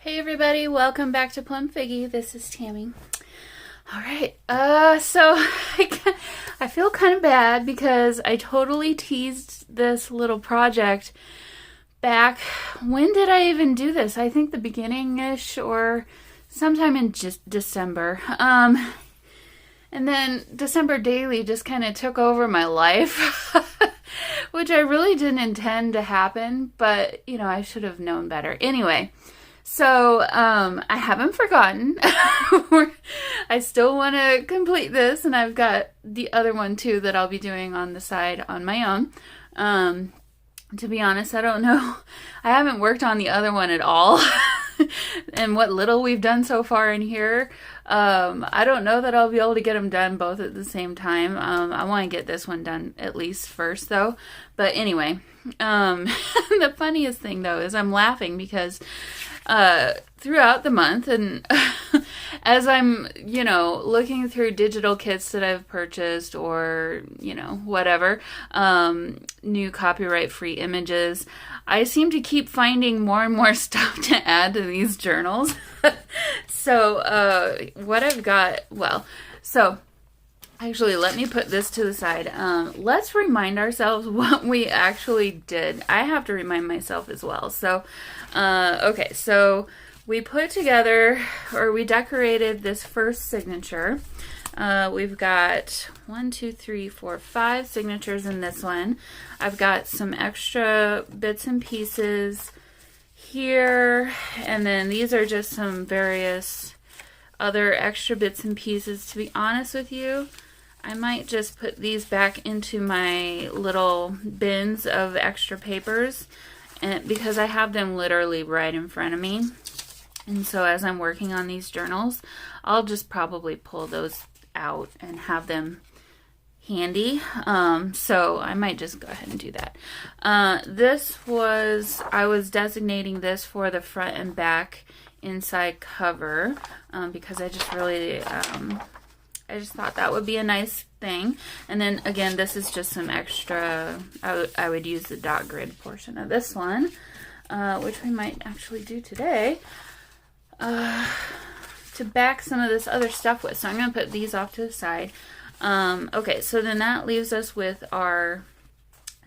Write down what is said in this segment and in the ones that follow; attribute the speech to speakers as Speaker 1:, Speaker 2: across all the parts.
Speaker 1: Hey everybody, welcome back to Plum Figgy. This is Tammy. All right, so I feel kind of bad because I totally teased this little project back. When did I even do this? I think the beginning-ish or sometime in just December. And then December Daily just kind of took over my life, which I really didn't intend to happen, but you know, I should have known better. Anyway. So, I haven't forgotten. I still want to complete this, and I've got the other one too that I'll be doing on the side on my own. To be honest, I don't know. I haven't worked on the other one at all. And what little we've done so far in here, I don't know that I'll be able to get them done both at the same time. I want to get this one done at least first though. But anyway, the funniest thing though is I'm laughing because throughout the month and as I'm, looking through digital kits that I've purchased or, whatever, new copyright-free images, I seem to keep finding more and more stuff to add to these journals. So, what I've got, actually, let me put this to the side. Let's remind ourselves what we actually did. I have to remind myself as well. So, okay, so we put together, or we decorated this first signature. We've got 5 signatures in this one. I've got some extra bits and pieces here, and then these are just some various other extra bits and pieces. To be honest with you, I might just put these back into my little bins of extra papers, and because I have them literally right in front of me. And so as I'm working on these journals, I'll just probably pull those out and have them handy. So I might just go ahead and do that. I was designating this for the front and back inside cover because I just really, I just thought that would be a nice thing. And then again, this is just some extra, I would use the dot grid portion of this one, which we might actually do today, to back some of this other stuff with. So I'm going to put these off to the side. Okay, so then that leaves us with our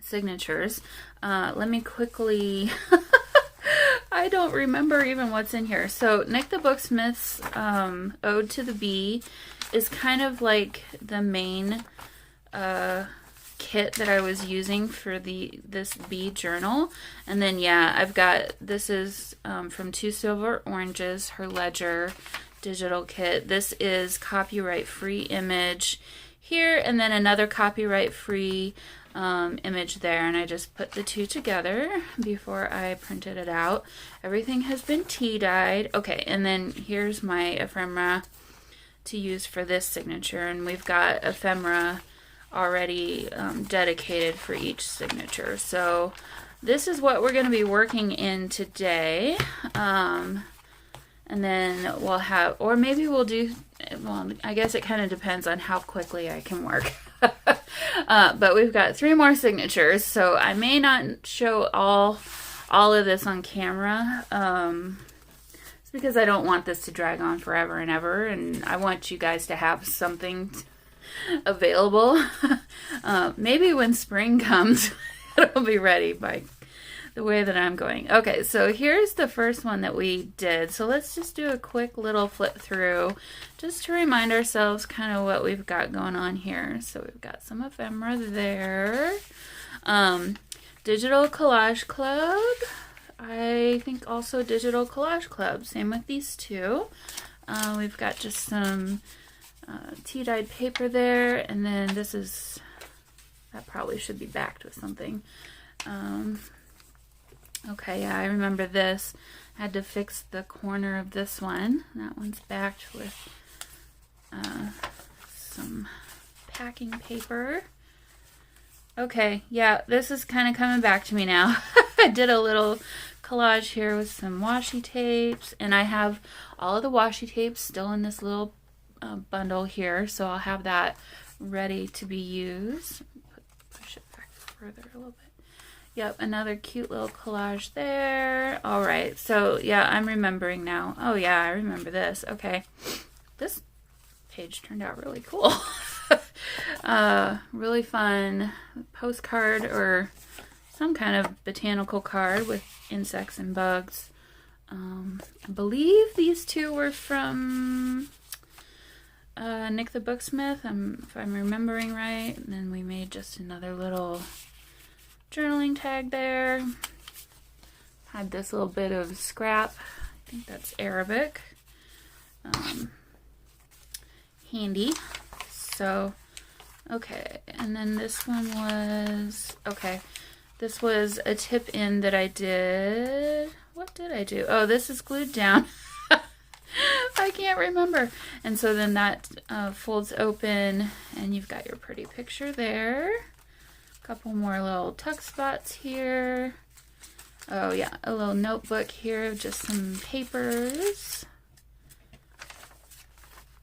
Speaker 1: signatures. Let me quickly... I don't remember even what's in here. So Nick the Booksmith's Ode to the Bee is kind of like the main kit that I was using for this bee journal. And then yeah, I've got, this is from Two Silver Oranges, her ledger digital kit. This is copyright free image here, and then another copyright free image there, and I just put the two together before I printed it out. Everything has been tea dyed. Okay, and then here's my ephemera to use for this signature, and we've got ephemera already dedicated for each signature. So this is what we're going to be working in today. And then we'll have, or maybe we'll do, well, I guess it kind of depends on how quickly I can work. But we've got 3 more signatures, so I may not show all of this on camera. It's because I don't want this to drag on forever and ever, and I want you guys to have something available. Maybe when spring comes, it'll be ready by the way that I'm going. Okay, so here's the first one that we did. So let's just do a quick little flip through just to remind ourselves kind of what we've got going on here. So we've got some ephemera there. Digital Collage Club. I think also Digital Collage Club. Same with these two. We've got just some tea-dyed paper there, and then this is, that probably should be backed with something. Okay, yeah, I remember this. I had to fix the corner of this one. That one's backed with some packing paper. Okay, yeah, this is kind of coming back to me now. I did a little collage here with some washi tapes, and I have all of the washi tapes still in this little bundle here, so I'll have that ready to be used. Push it back further a little bit. Yep, another cute little collage there. All right, so yeah, I'm remembering now. Oh yeah, I remember this. Okay, this page turned out really cool. Really fun postcard or some kind of botanical card with insects and bugs. I believe these two were from Nick the Booksmith, if I'm remembering right. And then we made just another little journaling tag there. Had this little bit of scrap. I think that's Arabic. Handy. So, okay. And then this one was, okay. This was a tip in that I did. What did I do? Oh, this is glued down. I can't remember. And so then that folds open and you've got your pretty picture there. Couple more little tuck spots here. Oh yeah, a little notebook here of just some papers.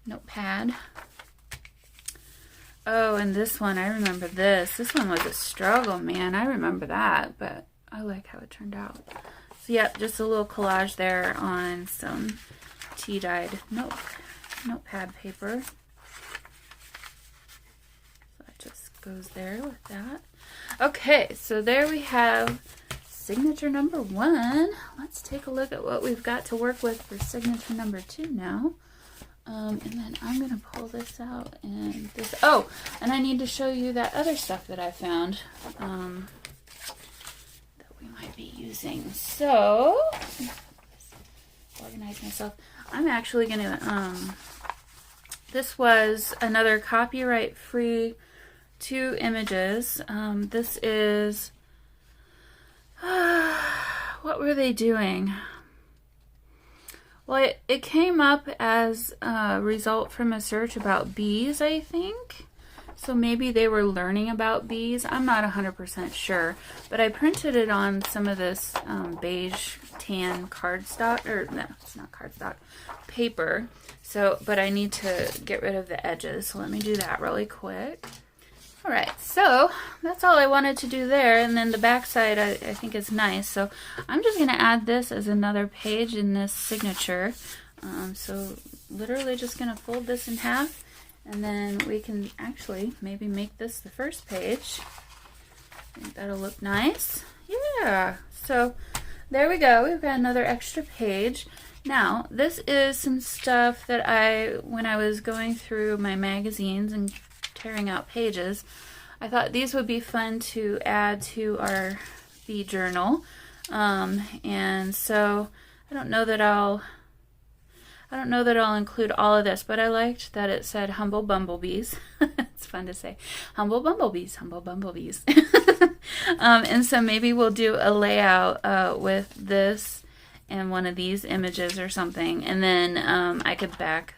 Speaker 1: Notepad. Oh, and this one, I remember this. This one was a struggle, man. I remember that, but I like how it turned out. So yep, just a little collage there on some tea-dyed notepad paper. So that just goes there with that. Okay, so there we have signature number 1. Let's take a look at what we've got to work with for signature number 2 now. And then I'm going to pull this out and this. Oh, and I need to show you that other stuff that I found that we might be using. So, organize myself. I'm actually going to, this was another copyright-free 2 images. This is, what were they doing? Well, it came up as a result from a search about bees, I think. So maybe they were learning about bees. I'm not 100% sure. But I printed it on some of this beige tan cardstock, or no, it's not cardstock, paper. So, but I need to get rid of the edges. So let me do that really quick. All right, so that's all I wanted to do there, and then the back side I think is nice. So I'm just going to add this as another page in this signature. So literally just going to fold this in half, and then we can actually maybe make this the first page. I think that'll look nice. Yeah, so there we go. We've got another extra page. Now, this is some stuff that when I was going through my magazines and tearing out pages, I thought these would be fun to add to our bee journal. And so I don't know that I'll include all of this, but I liked that it said humble bumblebees. It's fun to say. Humble bumblebees, humble bumblebees. And so maybe we'll do a layout with this and one of these images or something, and then I could back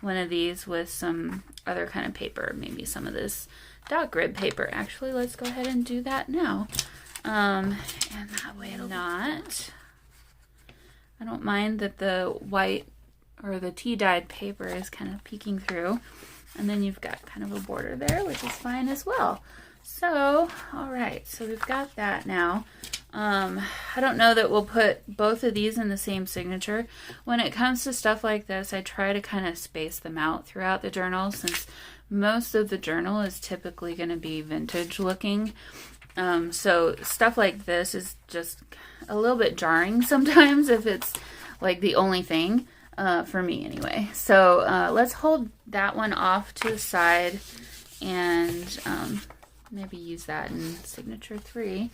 Speaker 1: one of these with some other kind of paper, maybe some of this dot grid paper. Actually, let's go ahead and do that now. And that way it'll not. I don't mind that the white or the tea-dyed paper is kind of peeking through. And then you've got kind of a border there, which is fine as well. So, all right, so we've got that now. I don't know that we'll put both of these in the same signature. When it comes to stuff like this, I try to kind of space them out throughout the journal, since most of the journal is typically going to be vintage looking. So stuff like this is just a little bit jarring sometimes if it's like the only thing, for me anyway. So let's hold that one off to the side and maybe use that in signature 3.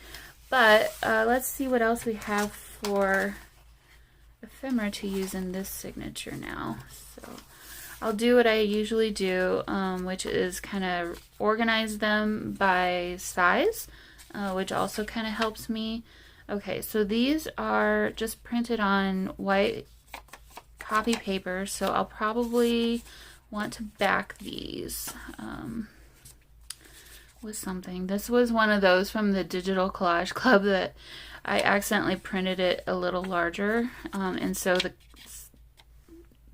Speaker 1: But let's see what else we have for ephemera to use in this signature now. So I'll do what I usually do, which is kind of organize them by size, which also kind of helps me. Okay, so these are just printed on white copy paper, so I'll probably want to back these with something. This was one of those from the Digital Collage Club that I accidentally printed it a little larger, and so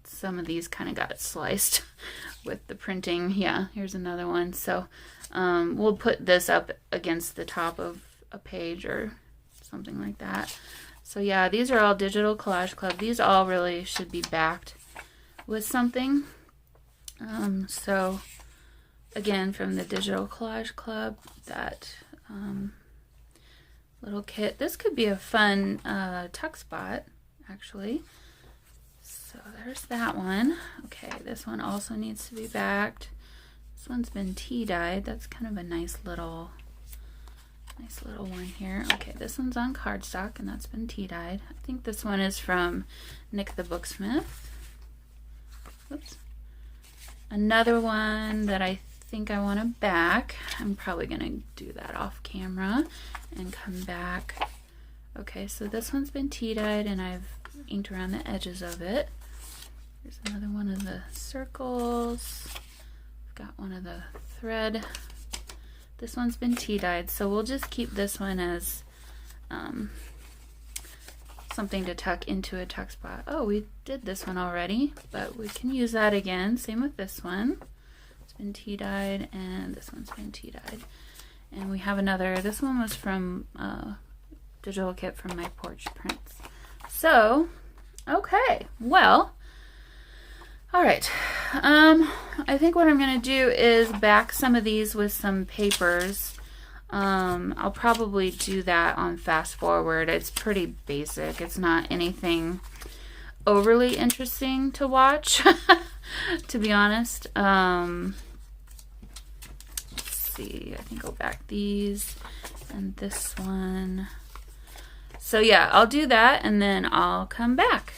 Speaker 1: some of these kind of got sliced with the printing. Yeah, here's another one. So we'll put this up against the top of a page or something like that. So yeah, these are all Digital Collage Club. These all really should be backed with something. So again, from the Digital Collage Club, that little kit. This could be a fun tuck spot, actually. So there's that one. Okay, this one also needs to be backed. This one's been tea dyed. That's kind of a nice little one here. Okay, this one's on cardstock and that's been tea dyed. I think this one is from Nick the Booksmith. Oops. Another one that I think I want to back. I'm probably gonna do that off camera and come back. Okay, so this one's been tea dyed and I've inked around the edges of it. There's another one of the circles. I've got one of the thread. This one's been tea dyed, so we'll just keep this one as something to tuck into a tuck spot. Oh, we did this one already, but we can use that again. Same with this one. It's been tea dyed, and this one's been tea dyed. And we have another, this one was from digital kit from my Porch Prints. So, okay, well, all right. I think what I'm gonna do is back some of these with some papers. I'll probably do that on fast forward. It's pretty basic. It's not anything overly interesting to watch, to be honest. Let's see, I think I'll back these and this one. So yeah, I'll do that and then I'll come back.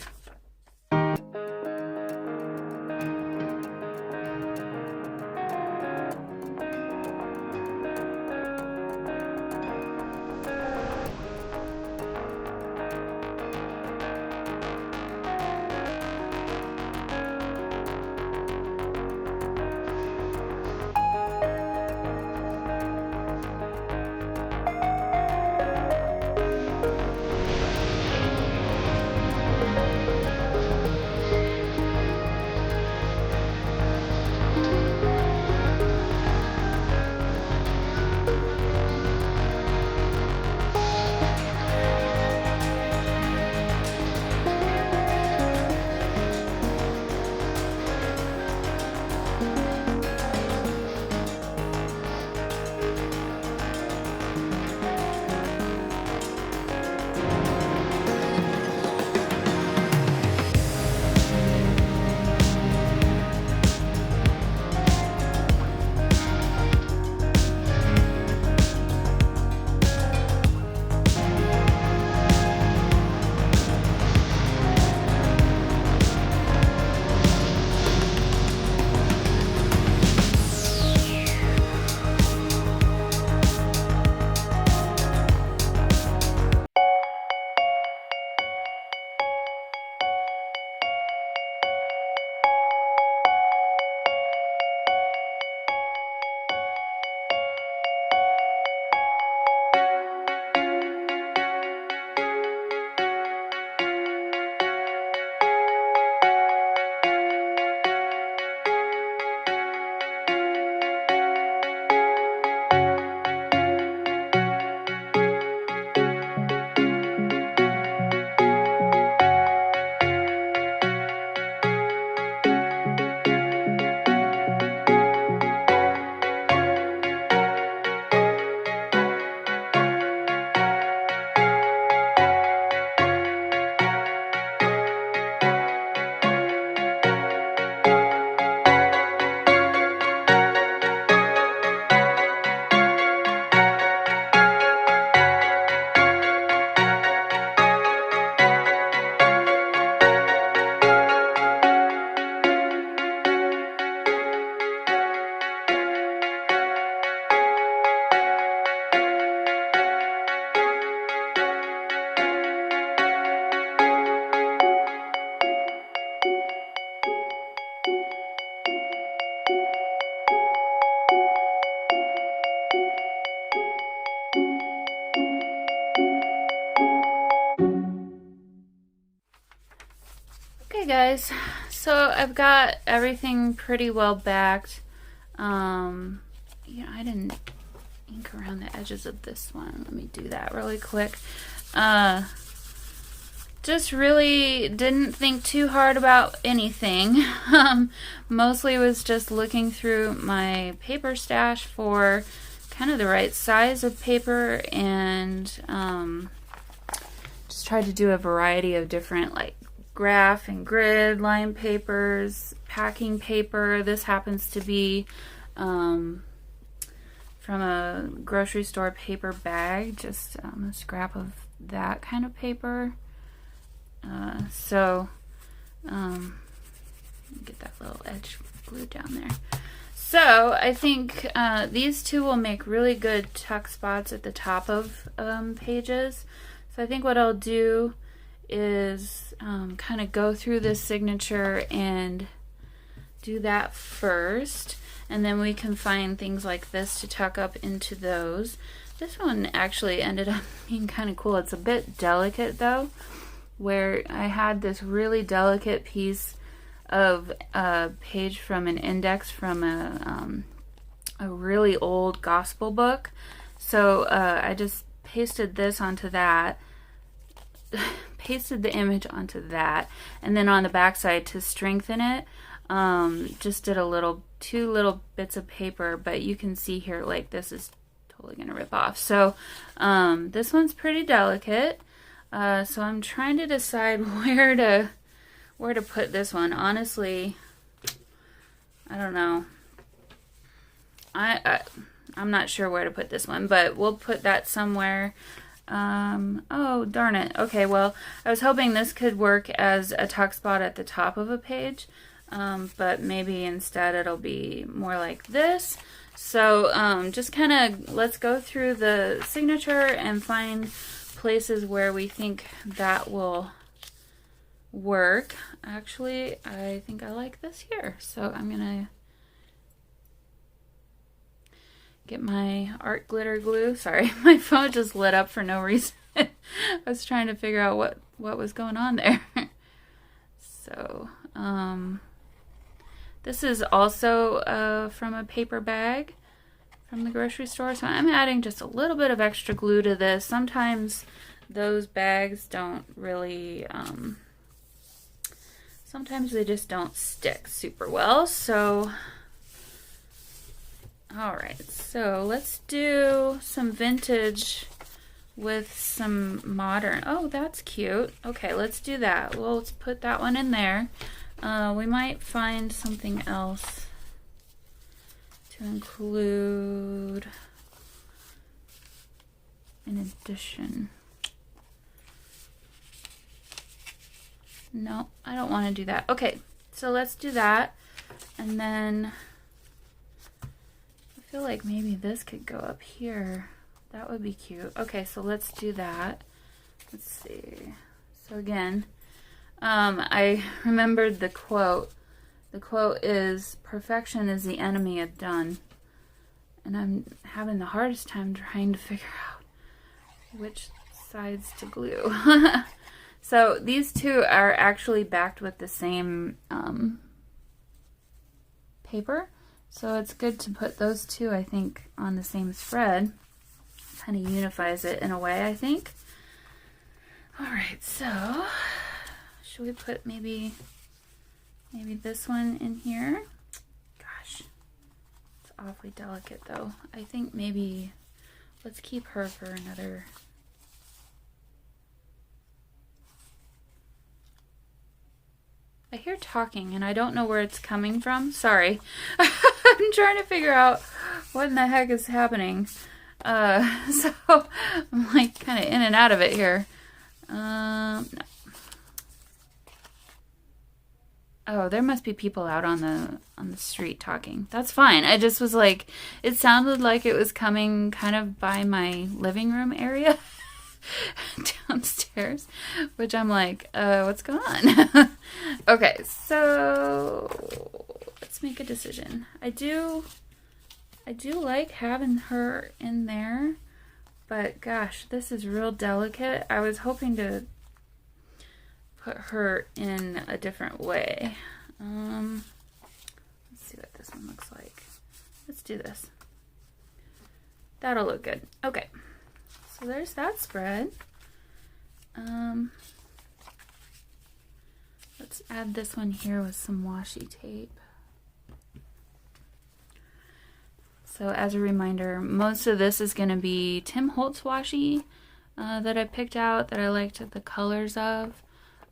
Speaker 1: Guys, so I've got everything pretty well backed. You know, I didn't ink around the edges of this one. Let me do that really quick. Just really didn't think too hard about anything. Mostly was just looking through my paper stash for kind of the right size of paper, and just tried to do a variety of different like graph and grid line papers, packing paper. This happens to be from a grocery store paper bag, just a scrap of that kind of paper. Get that little edge glued down there. So I think these two will make really good tuck spots at the top of pages. So I think what I'll do is kind of go through this signature and do that first, and then we can find things like this to tuck up into those. This one actually ended up being kind of cool. It's a bit delicate though, where I had this really delicate piece of a page from an index from a really old gospel book. So I just pasted this onto that, pasted the image onto that, and then on the back side to strengthen it, just did two little bits of paper, but you can see here like this is totally gonna rip off. So this one's pretty delicate. So I'm trying to decide where to put this one. Honestly, I don't know. I'm not sure where to put this one, but we'll put that somewhere. Oh, darn it. Okay, well, I was hoping this could work as a tuck spot at the top of a page, but maybe instead it'll be more like this. So just kind of let's go through the signature and find places where we think that will work. Actually, I think I like this here, so I'm gonna get my art glitter glue. Sorry, my phone just lit up for no reason. I was trying to figure out what was going on there. So this is also from a paper bag from the grocery store, so I'm adding just a little bit of extra glue to this. Sometimes those bags don't really sometimes they just don't stick super well. So alright, so let's do some vintage with some modern. Oh, that's cute. Okay, let's do that. Well, let's put that one in there. We might find something else to include in addition. No, I don't want to do that. Okay, so let's do that. And then I feel like maybe this could go up here. That would be cute. Okay, so let's do that. Let's see. So again, I remembered the quote. The quote is, "Perfection is the enemy of done." And I'm having the hardest time trying to figure out which sides to glue. So these two are actually backed with the same paper. So it's good to put those two, I think, on the same spread. Kind of unifies it in a way, I think. Alright, so should we put maybe this one in here? Gosh, it's awfully delicate though. I think maybe let's keep her for another. I hear talking and I don't know where it's coming from. Sorry. I'm trying to figure out what in the heck is happening. So I'm like kind of in and out of it here. No. Oh, there must be people out on the street talking. That's fine. I just was like, it sounded like it was coming kind of by my living room area downstairs, which I'm like, what's going on? Okay, so let's make a decision. I do like having her in there, but gosh, this is real delicate. I was hoping to put her in a different way. Let's see what this one looks like. Let's do this. That'll look good. Okay, so there's that spread. Let's add this one here with some washi tape. So as a reminder, most of this is going to be Tim Holtz washi that I picked out that I liked the colors of,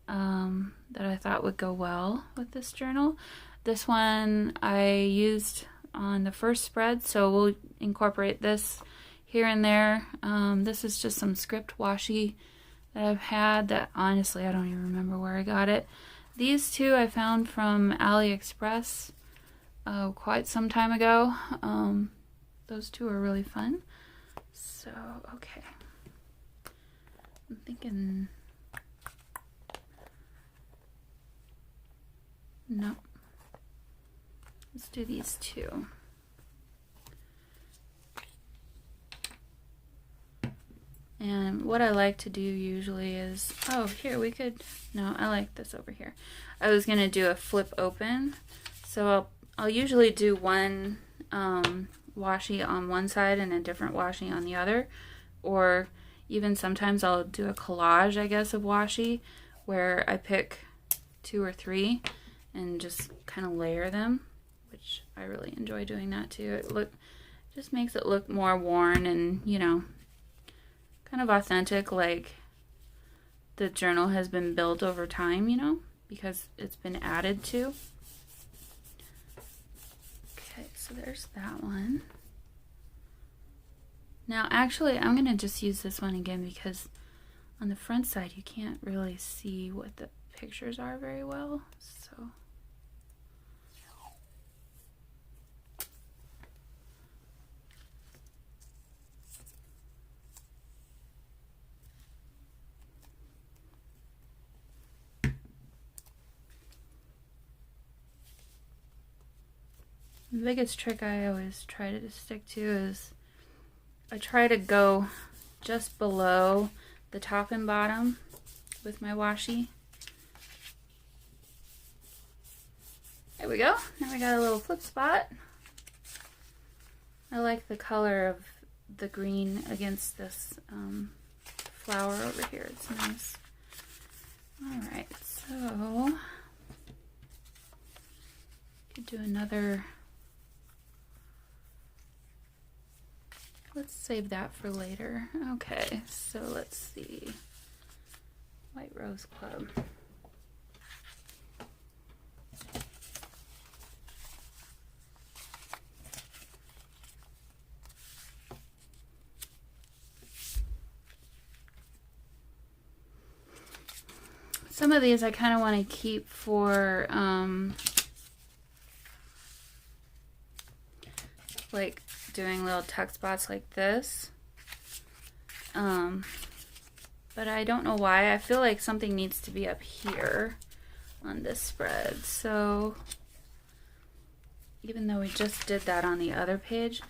Speaker 1: that I thought would go well with this journal. This one I used on the first spread, so we'll incorporate this here and there. This is just some script washi that I've had that honestly I don't even remember where I got it. These two I found from AliExpress quite some time ago. Those two are really fun. So, okay. I'm thinking... No. Let's do these two. And what I like to do usually is... Oh, here we could... No, I like this over here. I was going to do a flip open. So I'll usually do one washi on one side and a different washi on the other. Or even sometimes I'll do a collage, I guess, of washi where I pick 2 or 3 and just kind of layer them, which I really enjoy doing that too. It just makes it look more worn and, you know, kind of authentic, like the journal has been built over time, you know, because it's been added to. Okay, so there's that one. Now, actually, I'm going to just use this one again because on the front side, you can't really see what the pictures are very well, so... The biggest trick I always try to stick to is I try to go just below the top and bottom with my washi. There we go. Now we got a little flip spot. I like the color of the green against this flower over here. It's nice. Alright, so could do another. Let's save that for later. Okay, so let's see. White Rose Club. Some of these I kind of want to keep for like doing little tuck spots like this, but I don't know why. I feel like something needs to be up here on this spread, so even though we just did that on the other page,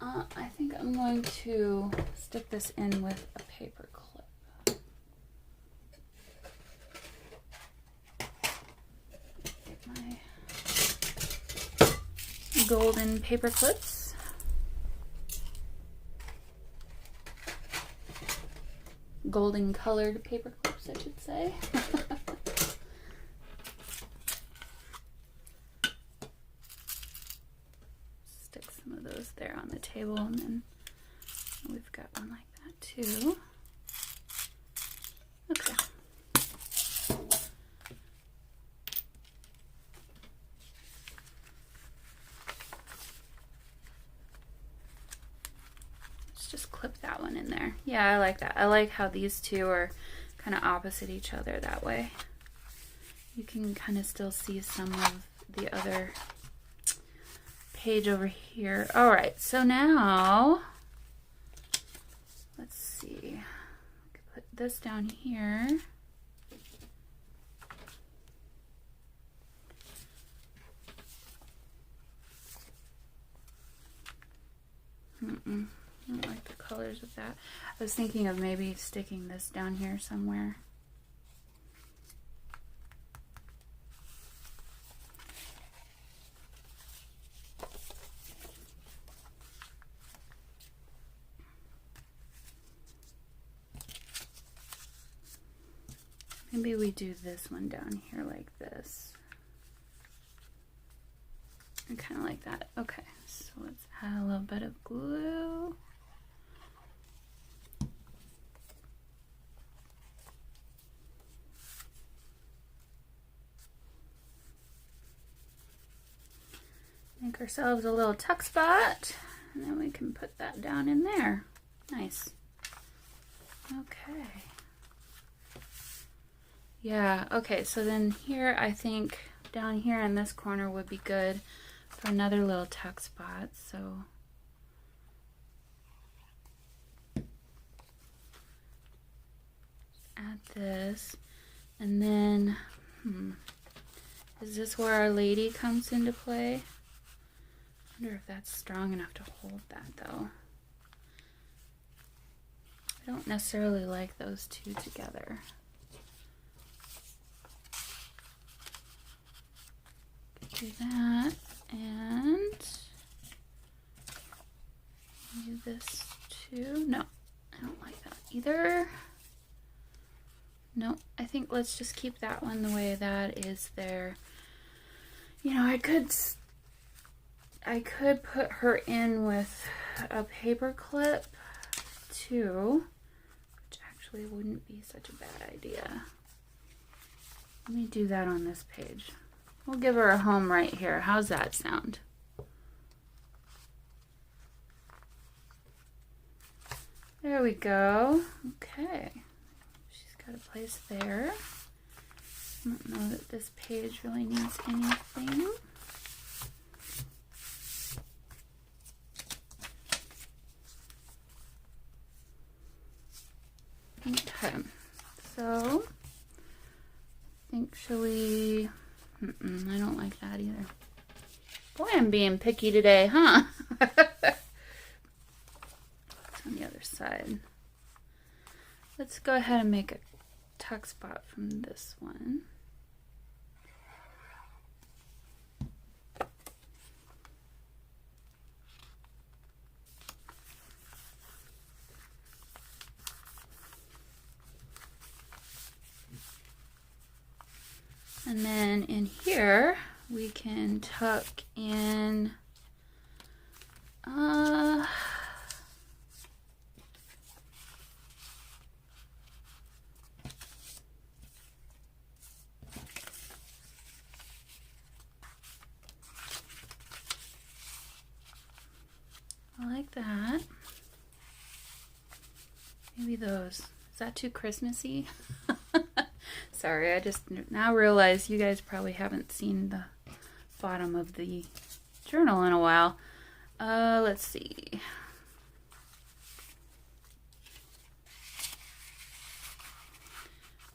Speaker 1: I think I'm going to stick this in with a paper clip. Get my golden paper clips. Golden colored paper clips, I should say. Stick some of those there on the table, and then we've got one like that too. Okay. Just clip that one in there. Yeah, I like that. I like how these two are kind of opposite each other that way. You can kind of still see some of the other page over here. All right, so now let's see. Put this down here. I don't like the colors of that. I was thinking of maybe sticking this down here somewhere. Maybe we do this one down here like this. I kind of like that. Okay, so let's add a little bit of glue. Make ourselves a little tuck spot, and then we can put that down in there. Nice. Okay. Yeah, okay, so then here, I think down here in this corner would be good for another little tuck spot, so. Add this, and then, is this where Our Lady comes into play? I wonder if that's strong enough to hold that though. I don't necessarily like those two together. Do that, and do this too. No, I don't like that either. No, I think let's just keep that one the way that is there. You know, I could put her in with a paper clip too, which actually wouldn't be such a bad idea. Let me do that on this page. We'll give her a home right here. How's that sound? There we go. Okay. She's got a place there. I don't know that this page really needs anything. Okay. So, I think, shall we... I don't like that either. Boy, I'm being picky today, huh? It's on the other side. Let's go ahead and make a tuck spot from this one. And then in here, we can tuck in, I like that. Maybe those. Is that too Christmassy? Sorry, I just now realize you guys probably haven't seen the bottom of the journal in a while. Let's see.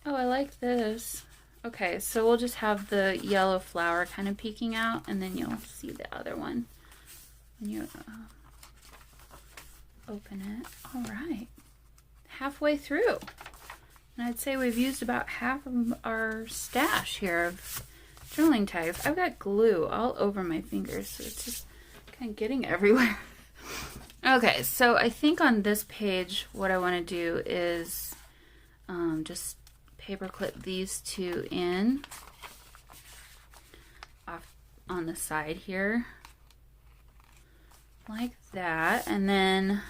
Speaker 1: Oh, I like this. Okay, so we'll just have the yellow flower kind of peeking out, and then you'll see the other one when you open it. All right, halfway through. And I'd say we've used about half of our stash here of journaling tags. I've got glue all over my fingers, so it's just kind of getting everywhere. Okay, so I think on this page, what I want to do is just paper clip these two in off on the side here, like that, and then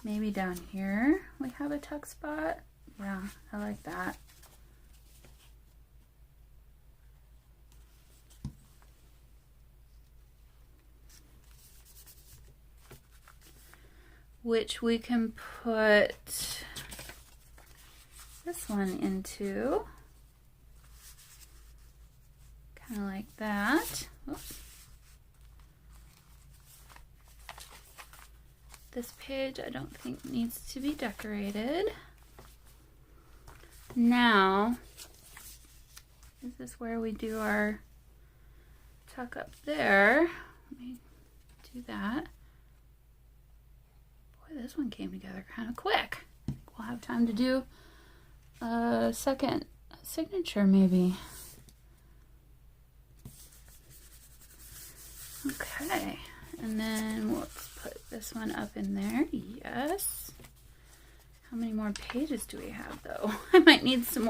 Speaker 1: maybe down here we have a tuck spot. Yeah, I like that. Which we can put this one into. Kind of like that. Oops. This page I don't think needs to be decorated. Now, is this where we do our tuck up there? Let me do that. Boy, this one came together kind of quick. I think we'll have time to do a second signature maybe. Okay, and then let's put this one up in there. Yes. How many more pages do we have though? I might need some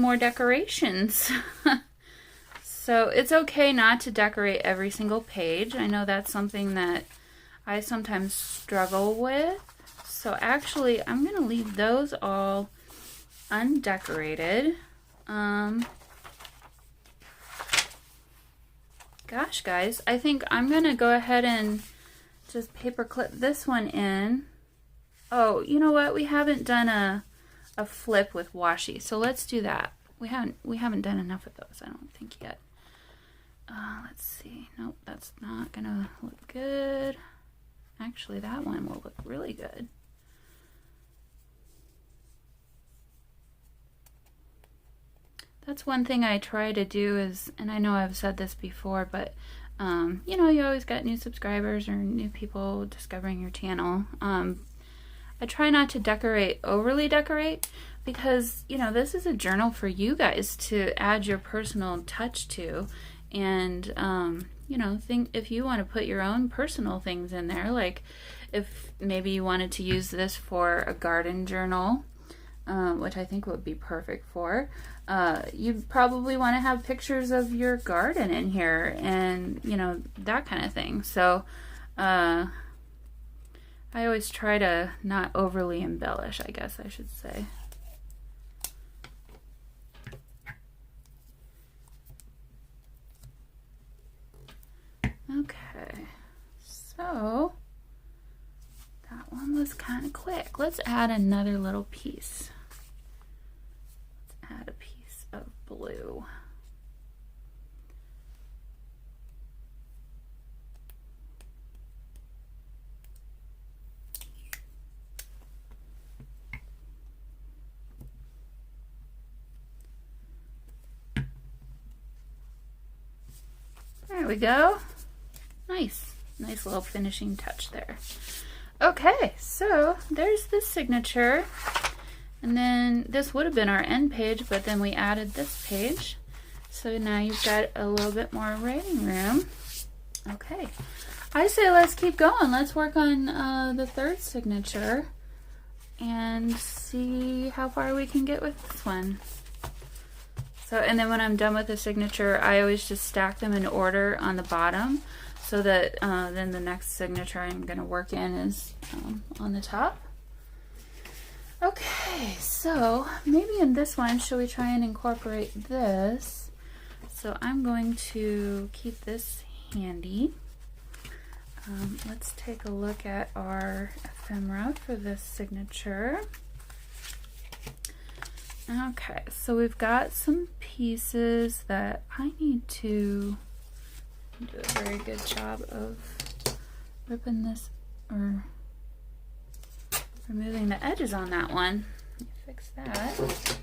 Speaker 1: more decorations. So it's okay not to decorate every single page. I know that's something that I sometimes struggle with. So actually, I'm going to leave those all undecorated. Gosh, guys, I think I'm going to go ahead and just paper clip this one in. Oh, you know what? We haven't done a flip with washi, so let's do that. We haven't done enough of those, I don't think yet. Let's see. Nope, that's not gonna look good. Actually, that one will look really good. That's one thing I try to do is, and I know I've said this before, but you know, you always got new subscribers or new people discovering your channel. I try not to overly decorate, because, you know, this is a journal for you guys to add your personal touch to. And, you know, if you want to put your own personal things in there, like if maybe you wanted to use this for a garden journal, which I think would be perfect for, you probably want to have pictures of your garden in here and, you know, that kind of thing. So, I always try to not overly embellish, I guess I should say. Okay, so that one was kind of quick. Let's add another little piece. Let's add a piece of blue. There we go. Nice little finishing touch there. Okay, so there's the signature, and then this would have been our end page, but then we added this page, so now you've got a little bit more writing room. Okay, I say let's keep going. Let's work on the third signature and see how far we can get with this one. So, and then when I'm done with the signature, I always just stack them in order on the bottom, so that then the next signature I'm going to work in is on the top. Okay, so maybe in this one, shall we try and incorporate this? So I'm going to keep this handy. Let's take a look at our ephemera for this signature. Okay, so we've got some pieces that I need to do a very good job of ripping this, or removing the edges on that one. Let me fix that.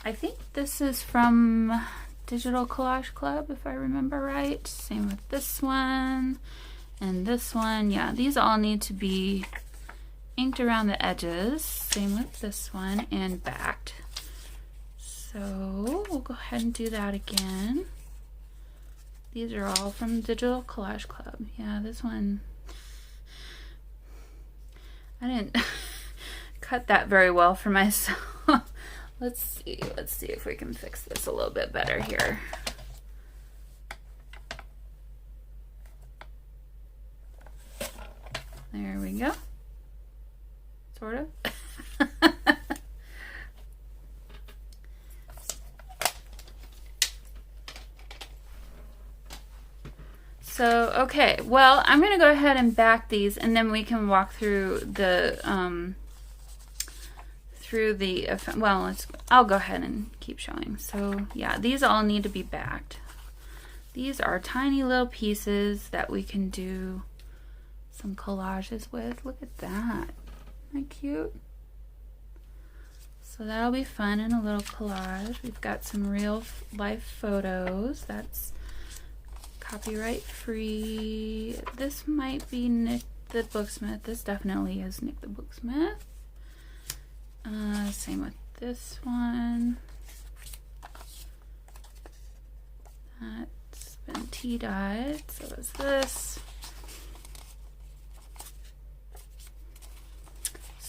Speaker 1: I think this is from Digital Collage Club, if I remember right. Same with this one and this one. Yeah, these all need to be inked around the edges. Same with this one, and backed. So we'll go ahead and do that again. These are all from Digital Collage Club. Yeah, this one, I didn't cut that very well for myself. Let's see if we can fix this a little bit better here. There we go. Sort of. So, okay, well, I'm going to go ahead and back these, and then we can walk through the, well, I'll go ahead and keep showing. So, yeah, these all need to be backed. These are tiny little pieces that we can do some collages with. Look at that. Isn't that cute? So that'll be fun in a little collage. We've got some real life photos. That's copyright free. This might be Nick the Booksmith. This definitely is Nick the Booksmith. Same with this one. That's been tea dyed. So is this.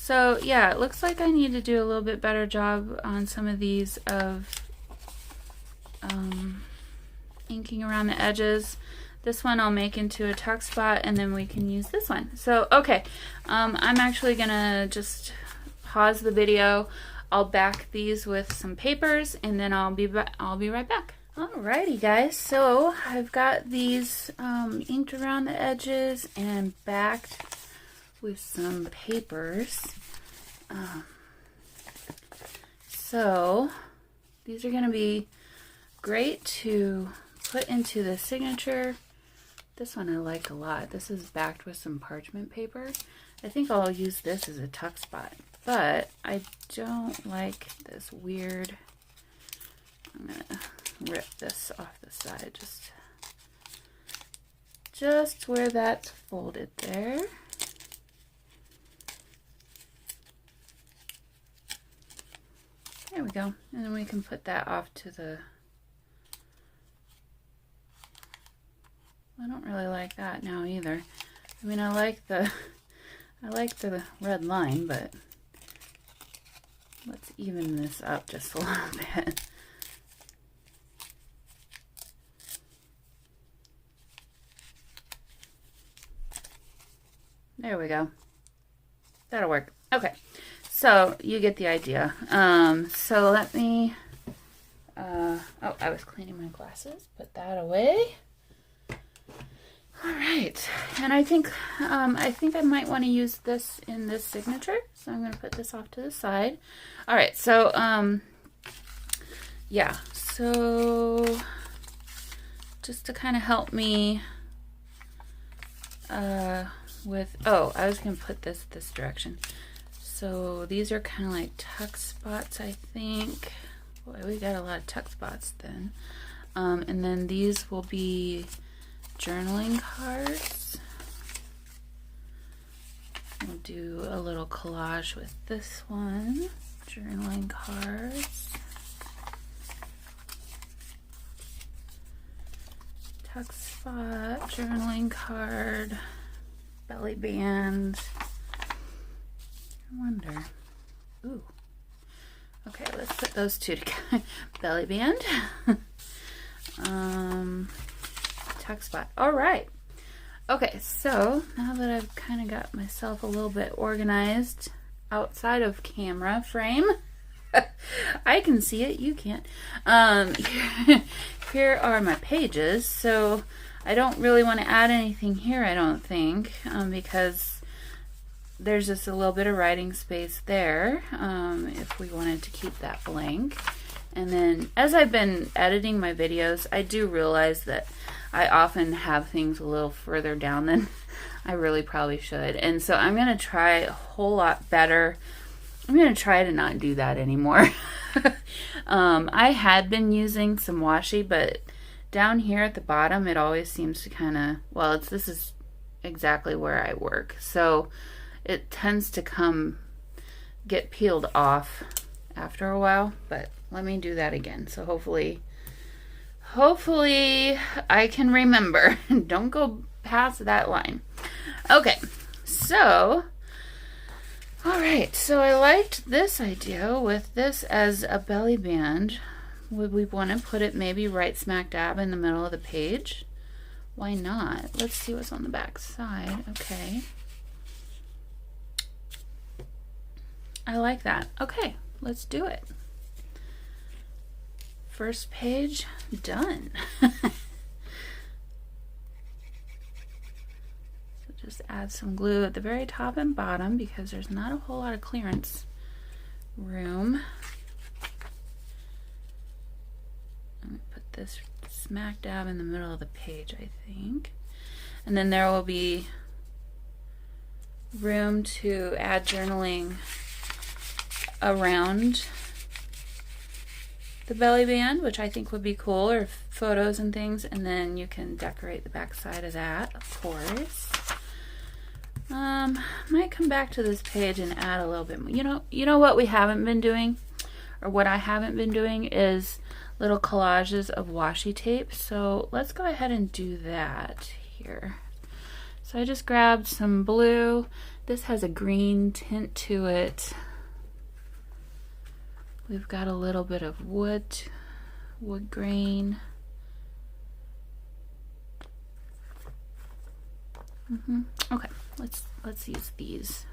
Speaker 1: So yeah, it looks like I need to do a little bit better job on some of these of inking around the edges. This one I'll make into a tuck spot, and then we can use this one. So okay, I'm actually gonna just pause the video. I'll back these with some papers, and then I'll be right back. Alrighty guys, so I've got these inked around the edges and backed with some papers. So these are going to be great to put into the signature. This one I like a lot. This is backed with some parchment paper. I think I'll use this as a tuck spot, but I don't like this weird. I'm going to rip this off the side, just where that's folded there. There we go. And then we can put that off to the, I don't really like that now either. I mean, I like the red line, but let's even this up just a little bit. There we go. That'll work. Okay. So you get the idea. So let me, oh, I was cleaning my glasses. Put that away. All right. And I think I might want to use this in this signature. So I'm going to put this off to the side. All right. So, yeah. So just to kind of help me, with, oh, I was going to put this direction. So these are kind of like tuck spots, I think. Boy, we got a lot of tuck spots then. And then these will be journaling cards. We'll do a little collage with this one. Journaling cards. Tuck spot, journaling card, belly band. I wonder. Ooh. Okay, let's put those two together. Belly band. Tuck spot. All right. Okay, so now that I've kind of got myself a little bit organized outside of camera frame, I can see it, you can't. Here are my pages. So I don't really want to add anything here, I don't think, because there's just a little bit of writing space there, if we wanted to keep that blank. And then as I've been editing my videos, I do realize that I often have things a little further down than I really probably should. And so I'm going to try a whole lot better. I'm going to try to not do that anymore. I had been using some washi, but down here at the bottom, it always seems to kind of, well, this is exactly where I work. So it tends to get peeled off after a while, but let me do that again. So hopefully I can remember. Don't go past that line. Okay, so, all right, so I liked this idea with this as a belly band. Would we want to put it maybe right smack dab in the middle of the page? Why not? Let's see what's on the back side. Okay. I like that. Okay, let's do it. First page done. So just add some glue at the very top and bottom because there's not a whole lot of clearance room. I'm going to put this smack dab in the middle of the page, I think. And then there will be room to add journaling around the belly band, which I think would be cool, or photos and things, and then you can decorate the back side of that, of course. Might come back to this page and add a little bit more. You know what we haven't been doing, or what I haven't been doing, is little collages of washi tape. So let's go ahead and do that here. So I just grabbed some blue, This has a green tint to it. We've got a little bit of wood grain. Okay, let's use these.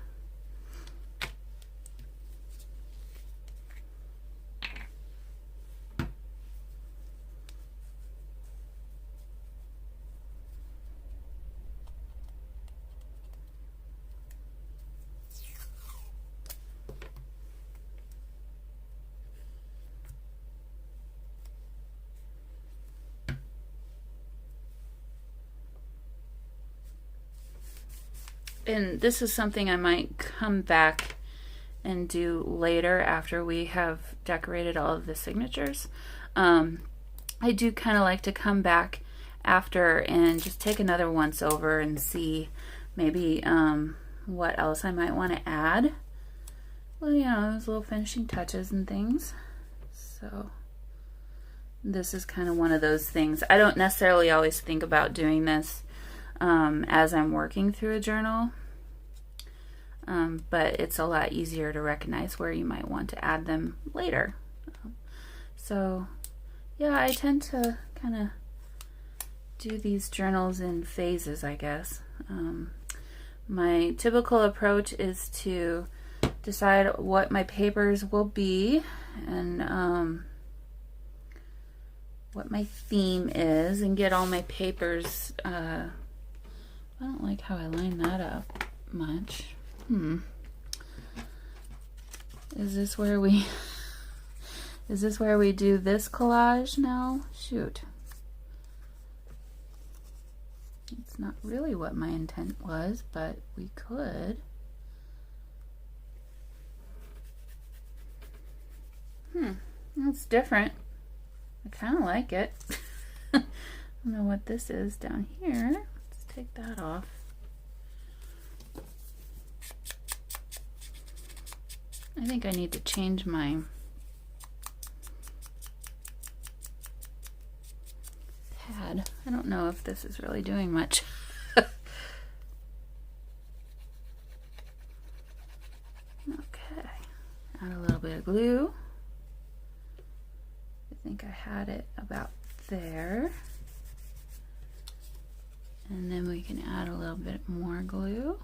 Speaker 1: And this is something I might come back and do later after we have decorated all of the signatures. I do kind of like to come back after and just take another once over and see maybe what else I might want to add. Well, you know, those little finishing touches and things. So this is kind of one of those things. I don't necessarily always think about doing this as I'm working through a journal, but it's a lot easier to recognize where you might want to add them later. So yeah, I tend to kind of do these journals in phases, I guess. My typical approach is to decide what my papers will be and what my theme is, and get all my papers. I don't like how I line that up much. Is this where we do this collage now? Shoot. It's not really what my intent was, but we could. That's different. I kind of like it. I don't know what this is down here. Let's take that off. I think I need to change my pad. I don't know if this is really doing much. Okay, add a little bit of glue. I think I had it about there. And then we can add a little bit more glue.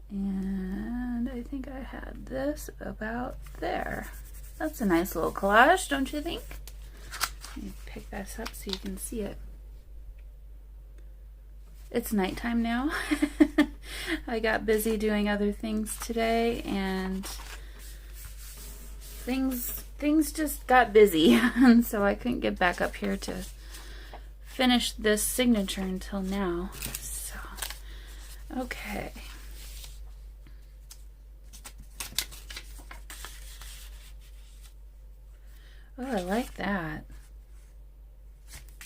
Speaker 1: And I think I had this about there. That's a nice little collage, don't you think? Let me pick this up so you can see it. It's nighttime now. I got busy doing other things today, and things just got busy, and so I couldn't get back up here to finish this signature until now. So, okay. Oh, I like that.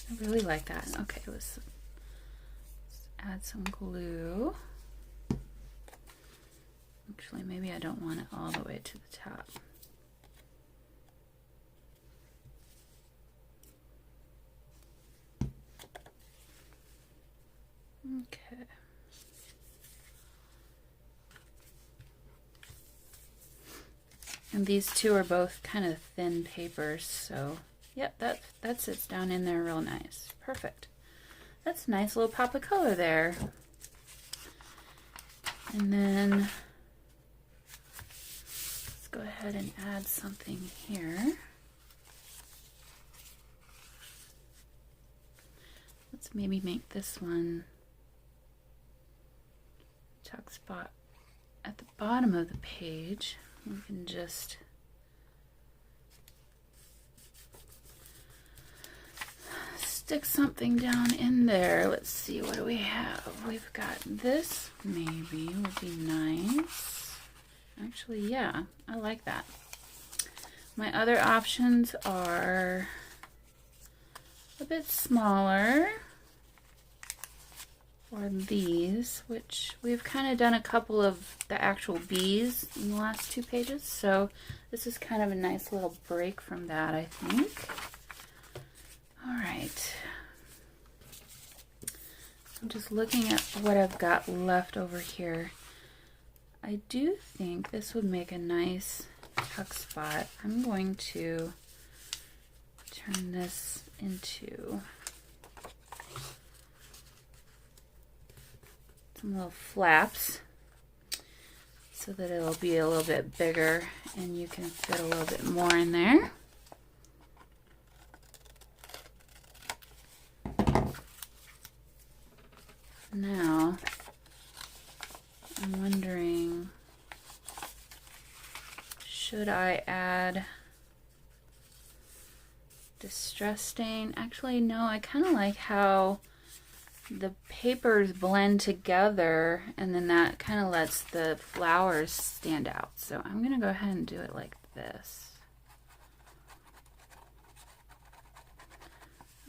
Speaker 1: I really like that. Okay, let's add some glue. Actually, maybe I don't want it all the way to the top. Okay. And these two are both kind of thin papers, so yep, that sits down in there real nice. Perfect. That's a nice little pop of color there. And then let's go ahead and add something here. Let's maybe make this one tuck spot at the bottom of the page. We can just stick something down in there. Let's see, what do we have? We've got this, maybe would be nice. Actually, yeah, I like that. My other options are a bit smaller, or these, which we've kind of done a couple of the actual bees in the last two pages, so this is kind of a nice little break from that, I think. All right. I'm just looking at what I've got left over here. I do think this would make a nice tuck spot. I'm going to turn this into some little flaps so that it'll be a little bit bigger and you can fit a little bit more in there. Now, I'm wondering, should I add distress stain? Actually, no, I kind of like how the papers blend together and then that kind of lets the flowers stand out. So I'm going to go ahead and do it like this.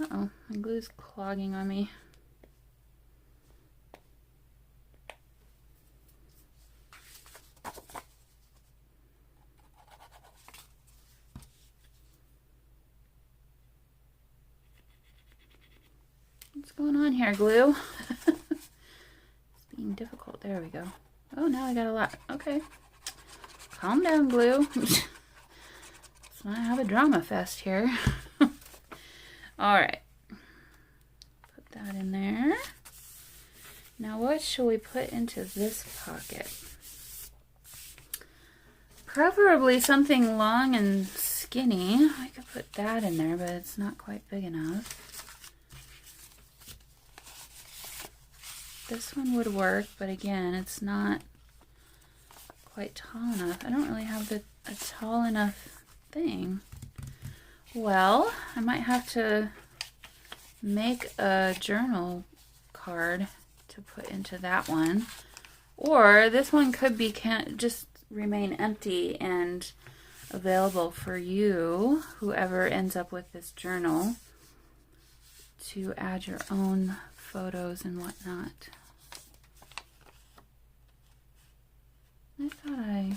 Speaker 1: Uh-oh, my glue's clogging on me. What's going on here, glue? It's being difficult. There we go. Oh, now I got a lot. Okay. Calm down, glue. Let's not have a drama fest here. Alright. Put that in there. Now what shall we put into this pocket? Preferably something long and skinny. I could put that in there, but it's not quite big enough. This one would work, but again, it's not quite tall enough. I don't really have a tall enough thing. Well, I might have to make a journal card to put into that one. Or this one could be just remain empty and available for you, whoever ends up with this journal, to add your own photos and whatnot. I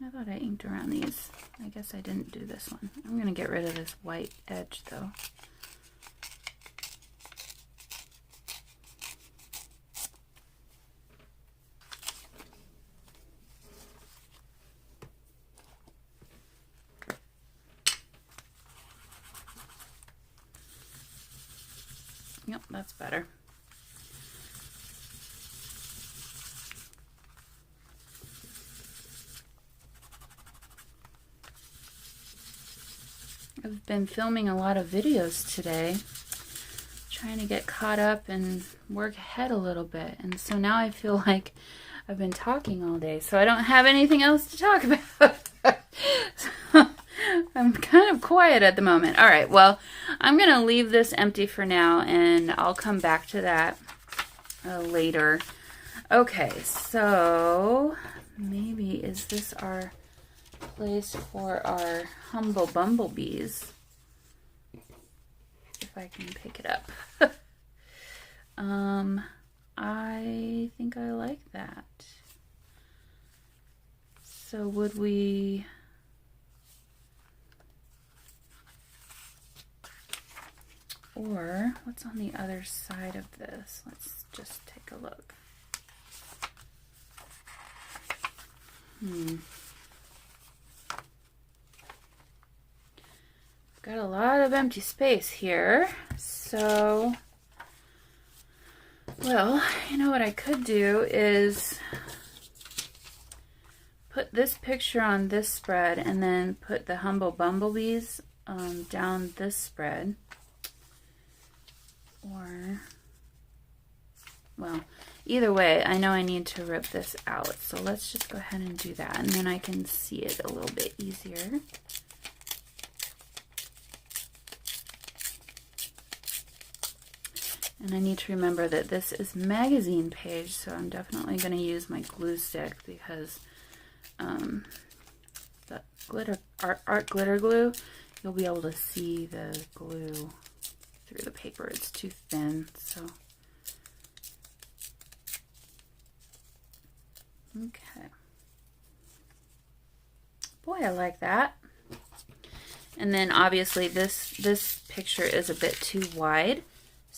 Speaker 1: thought I inked around these. I guess I didn't do this one. I'm going to get rid of this white edge though. Yep, that's better. I've been filming a lot of videos today, trying to get caught up and work ahead a little bit. And so now I feel like I've been talking all day, so I don't have anything else to talk about. So I'm kind of quiet at the moment. All right, well, I'm going to leave this empty for now, and I'll come back to that later. Okay, so maybe is this our place for our humble bumblebees? If I can pick it up. I think I like that. So would we... Or what's on the other side of this? Let's just take a look. Got a lot of empty space here. So, well, you know what I could do is put this picture on this spread and then put the humble bumblebees down this spread. Or, well, either way, I know I need to rip this out. So let's just go ahead and do that. And then I can see it a little bit easier. And I need to remember that this is magazine page, so I'm definitely going to use my glue stick because the glitter art glitter glue, you'll be able to see the glue through the paper. It's too thin, so okay. Boy, I like that. And then obviously this picture is a bit too wide,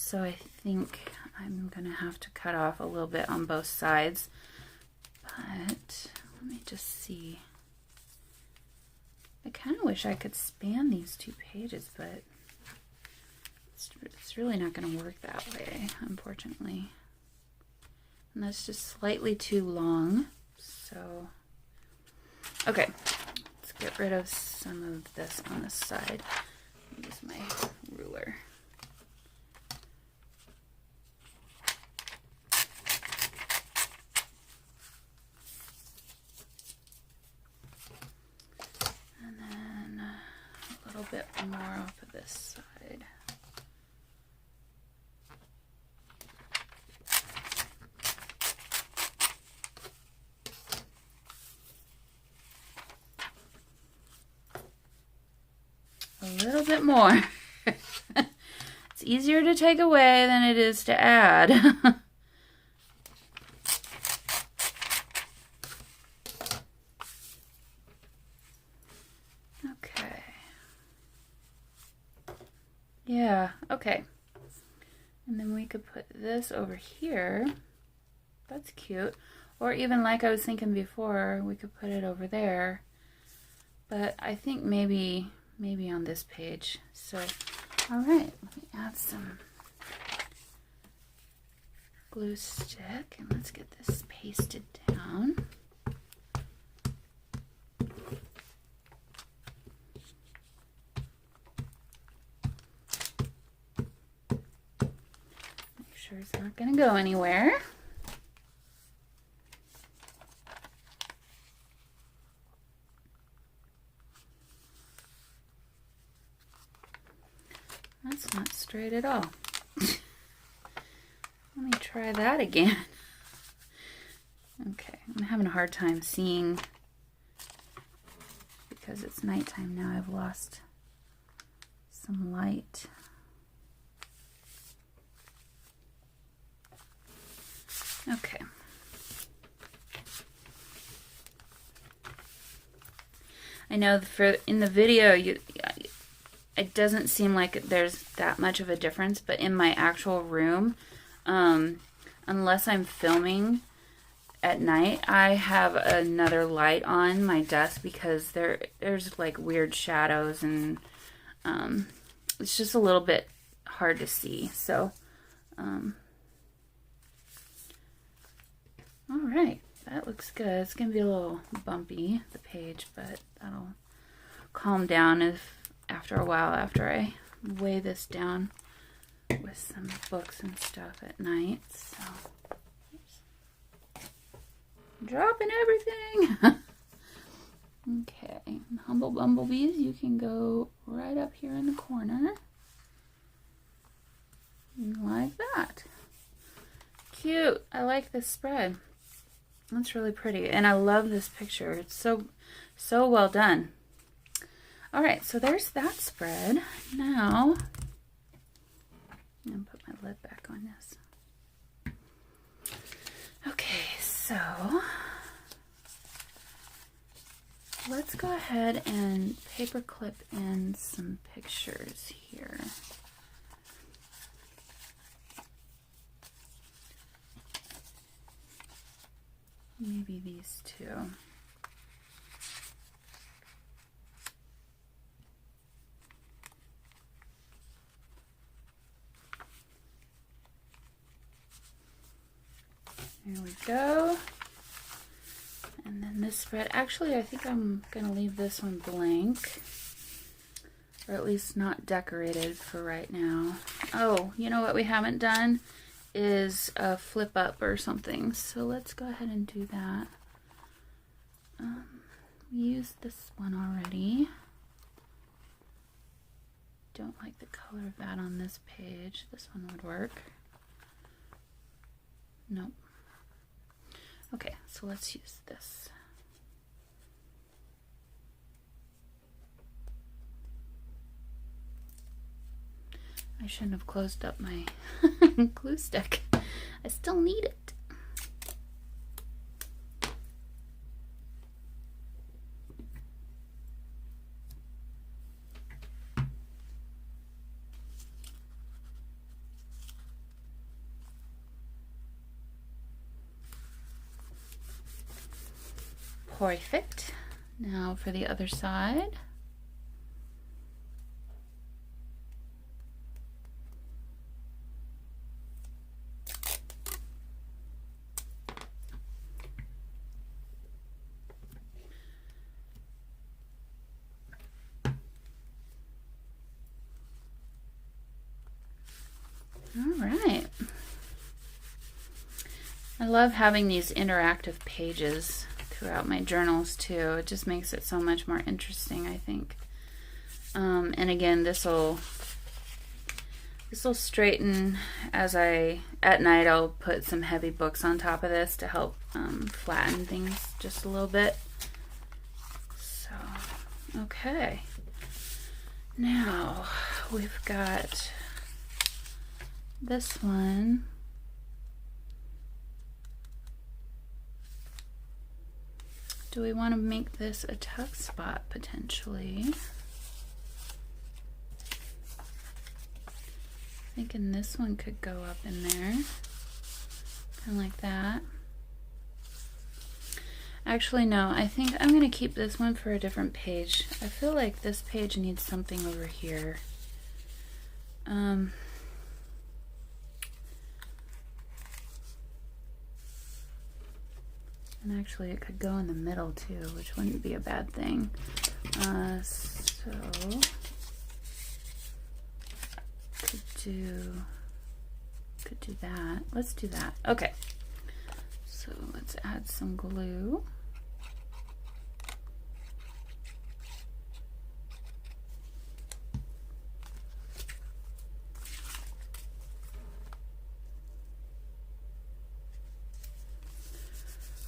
Speaker 1: So I think I'm gonna have to cut off a little bit on both sides, but let me just see. I kind of wish I could span these 2 pages, but it's really not going to work that way, unfortunately. And that's just slightly too long. So, okay, let's get rid of some of this on this side. Use my ruler. Bit more off of this side. A little bit more. It's easier to take away than it is to add. Yeah, okay. And then we could put this over here. That's cute. Or even like I was thinking before, we could put it over there. But I think maybe on this page. So, all right, let me add some glue stick and let's get this pasted down. It's not going to go anywhere. That's not straight at all. Let me try that again. Okay, I'm having a hard time seeing because it's nighttime now. I've lost some light. Okay. I know in the video it doesn't seem like there's that much of a difference, but in my actual room, unless I'm filming at night, I have another light on my desk because there's like weird shadows and it's just a little bit hard to see. So all right, that looks good. It's going to be a little bumpy, the page, but that'll calm down after a while after I weigh this down with some books and stuff at night. So, oops. Dropping everything. Okay, humble bumblebees, you can go right up here in the corner. Like that. Cute. I like this spread. That's really pretty, and I love this picture. It's so well done. All right, so there's that spread. Now, I'm gonna put my lid back on this. Okay, so let's go ahead and paper clip in some pictures here. Maybe these two. There we go. And then this spread, actually I think I'm gonna leave this one blank, or at least not decorated for right now. Oh, you know what we haven't done is a flip up or something, so let's go ahead and do that. We used this one already. Don't like the color of that on this page. This one would work. Nope. Okay, so let's use this. I shouldn't have closed up my glue stick. I still need it. Perfect. Now for the other side. All right. I love having these interactive pages throughout my journals too. It just makes it so much more interesting, I think. And again, this will straighten as at night I'll put some heavy books on top of this to help flatten things just a little bit. So, okay. Now we've got this one. Do we want to make this a tuck spot potentially? Thinking this one could go up in there, kind of like that. Actually, no, I think I'm going to keep this one for a different page. I feel like this page needs something over here. And actually it could go in the middle too, which wouldn't be a bad thing. So could do that. Let's do that. Okay. So let's add some glue.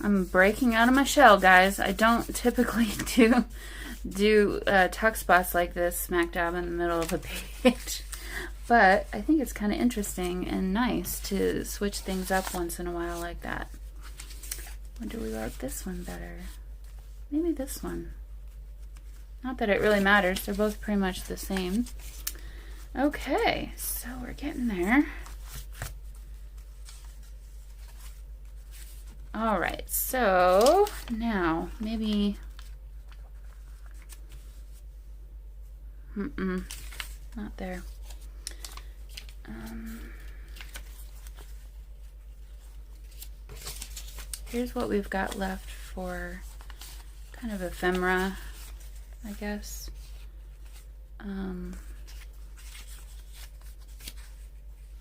Speaker 1: I'm breaking out of my shell, guys. I don't typically do tuck spots like this smack dab in the middle of a page, but I think it's kind of interesting and nice to switch things up once in a while like that. Or do we like this one better? Maybe this one. Not that it really matters. They're both pretty much the same. Okay, so we're getting there. All right, so now maybe, not there. Here's what we've got left for kind of ephemera, I guess.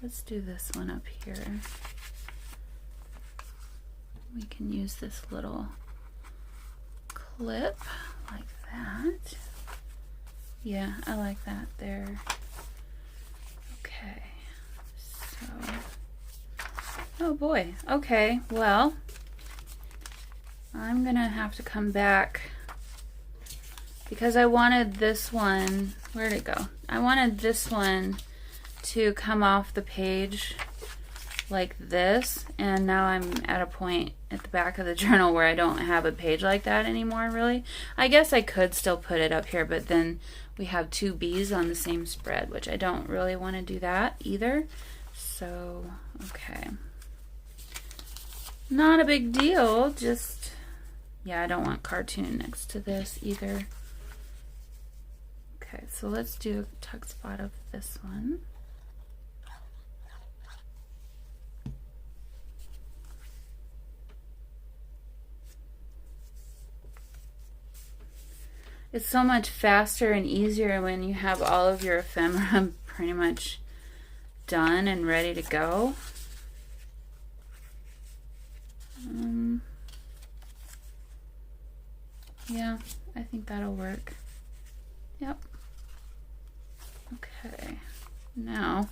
Speaker 1: Let's do this one up here. We can use this little clip like that. Yeah, I like that there. Okay, so, oh boy, okay, well, I'm gonna have to come back because I wanted this one, where'd it go? I wanted this one to come off the page like this, and now I'm at a point at the back of the journal where I don't have a page like that anymore, really. I guess I could still put it up here, but then we have two B's on the same spread, which I don't really want to do that either. So, okay. Not a big deal, just, yeah, I don't want cartoon next to this either. Okay, so let's do a tuck spot of this one. It's so much faster and easier when you have all of your ephemera pretty much done and ready to go. Yeah, I think that'll work. Yep. Okay, now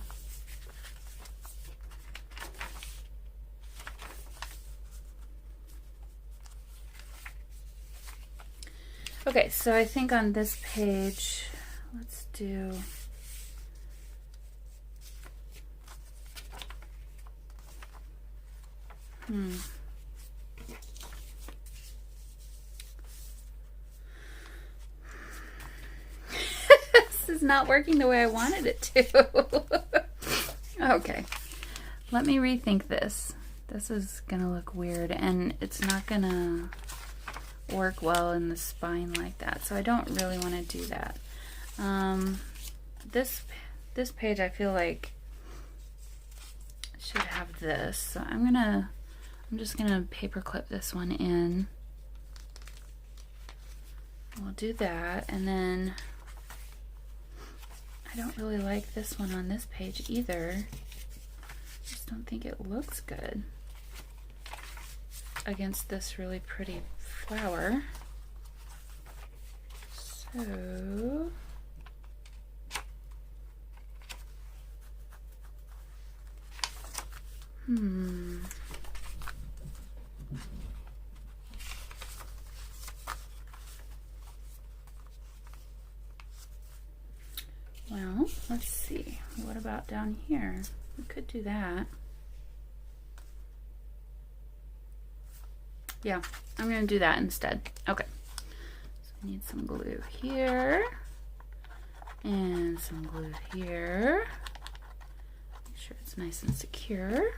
Speaker 1: okay, so I think on this page, let's do, This is not working the way I wanted it to. Okay, let me rethink this. This is gonna look weird, and it's not gonna work well in the spine like that. So I don't really want to do that. This page I feel like should have this. So I'm just gonna paper clip this one in. We'll do that, and then I don't really like this one on this page either. Just don't think it looks good against this really pretty flower. So well, let's see. What about down here? We could do that. Yeah, I'm going to do that instead. Okay. So I need some glue here. And some glue here. Make sure it's nice and secure.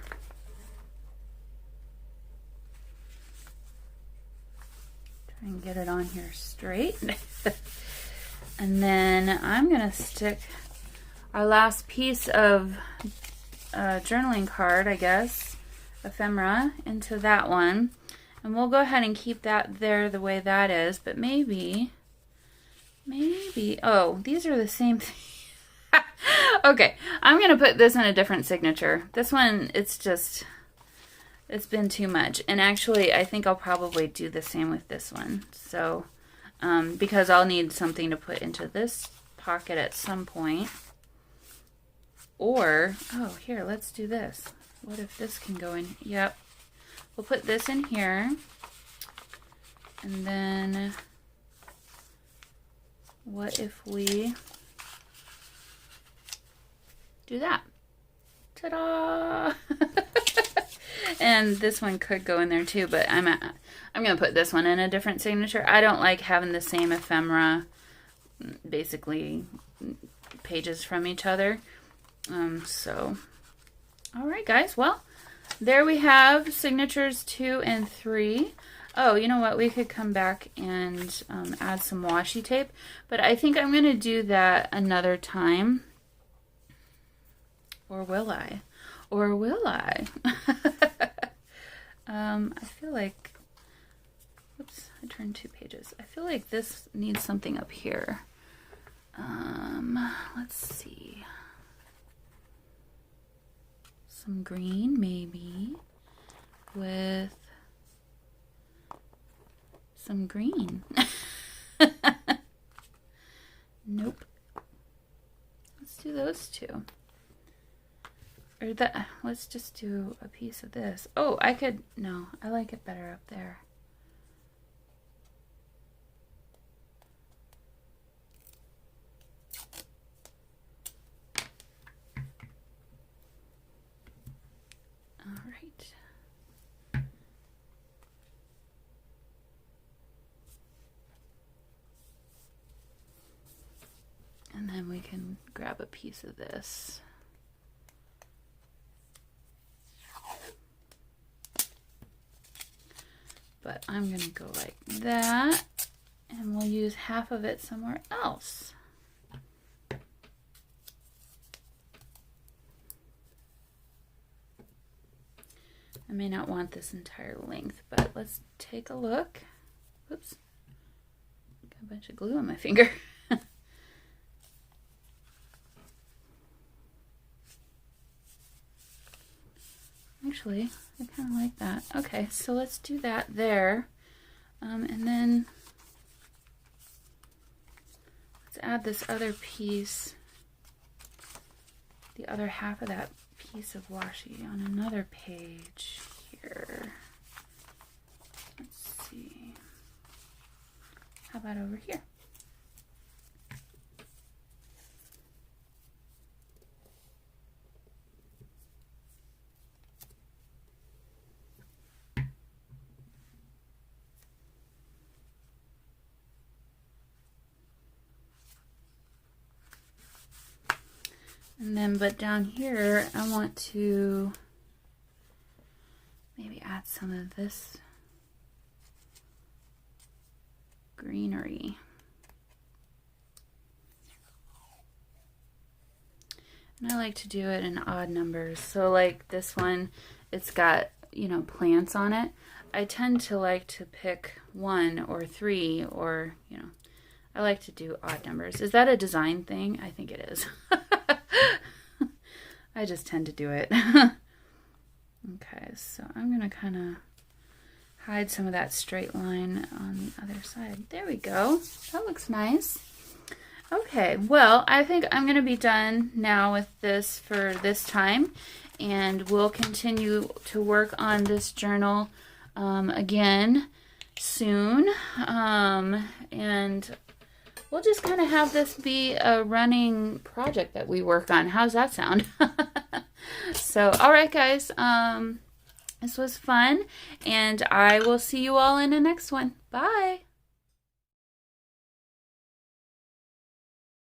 Speaker 1: Try and get it on here straight. And then I'm going to stick our last piece of journaling card, I guess, ephemera, into that one. And we'll go ahead and keep that there the way that is, but maybe, oh, these are the same thing. Okay, I'm going to put this in a different signature. This one, it's been too much. And actually, I think I'll probably do the same with this one. So, because I'll need something to put into this pocket at some point. Or, oh, here, let's do this. What if this can go in? Yep. We'll put this in here. And then, what if we do that? Ta-da! And this one could go in there too, but I'm going to put this one in a different signature. I don't like having the same ephemera, basically pages from each other. So, all right, guys. Well, there we have signatures 2 and 3. Oh, you know what? We could come back and add some washi tape, but I think I'm going to do that another time. Or will I? Or will I? I feel like, oops, I turned 2 pages. I feel like this needs something up here. Let's see. Some green, maybe, with some green. Nope. Let's do those 2. Or that, let's just do a piece of this. Oh, I could, no, I like it better up there. All right. And then we can grab a piece of this. But I'm going to go like that, and we'll use half of it somewhere else. I may not want this entire length, but let's take a look. Oops, got a bunch of glue on my finger. Actually, I kind of like that. Okay, so let's do that there. And then let's add this other piece, the other half of that piece of washi on another page here. Let's see. How about over here? And then, but down here, I want to maybe add some of this greenery. And I like to do it in odd numbers. So like this one, it's got, you know, plants on it. I tend to like to pick 1 or 3 or, you know, I like to do odd numbers. Is that a design thing? I think it is. I just tend to do it. Okay, so I'm going to kind of hide some of that straight line on the other side. There we go. That looks nice. Okay, well, I think I'm going to be done now with this for this time, and we'll continue to work on this journal again soon, and we'll just kind of have this be a running project that we work on. How's that sound? So, all right, guys, this was fun, and I will see you all in the next one. Bye.